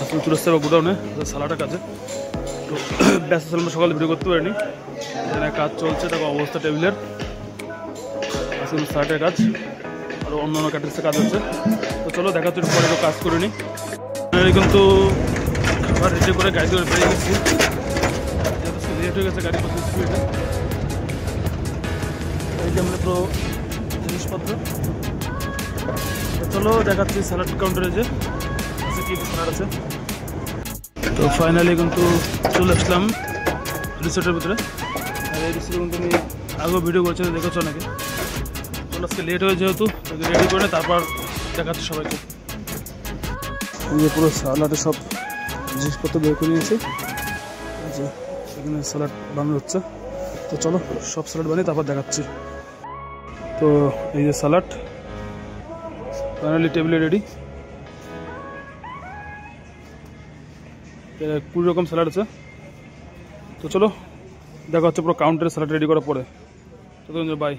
এখন চলে আসছে গোডাউনে সালাডের কাজে। তো ব্যস্ত ছিলাম, সকালে ভিডিও করতে পারিনি, এখানে কাজ চলছে। দেখো অবস্থা টেবিলের, আজকে সালাডের কাজ, আরও অন্য অন্য ক্যাটারিংসের কাজ হচ্ছে। তো চলো দেখা হচ্ছে, পরে একটু কাজ করে নিই। কিন্তু খাবার রেডি করে গাড়ি ধরে বেরিয়ে গেছি, লেট হয়ে গেছে গাড়ি করতে স্পিডে। এই যে আমরা পুরো জিনিসপত্র, চলো দেখাচ্ছি স্যালাড কাউন্টারে যে আছে কী স্যালাড আছে। তো ফাইনালি কিন্তু চলে আসলাম রিসোর্টের ভিতরে। আর এই রিসোর্টে কিন্তু আমি আগেও ভিডিও করছি, দেখেছো নাকি। চলো আজকে লেট হয়ে যেহেতু রেডি করে তারপর দেখাচ্ছি সবাইকে। যে পুরো স্যালাডে সব জিনিসপত্র বের করে নিয়েছি, যে এখানে স্যালাড বানানো হচ্ছে। তো চলো সব স্যালাড বানিয়ে তারপর দেখাচ্ছি। তো এই যে স্যালাড ফাইনালি টেবিলে রেডি। 20 রকম স্যালাড আছে। তো চলো দেখা হচ্ছে পুরো কাউন্টারে স্যালাড রেডি করার পরে। তো বাই।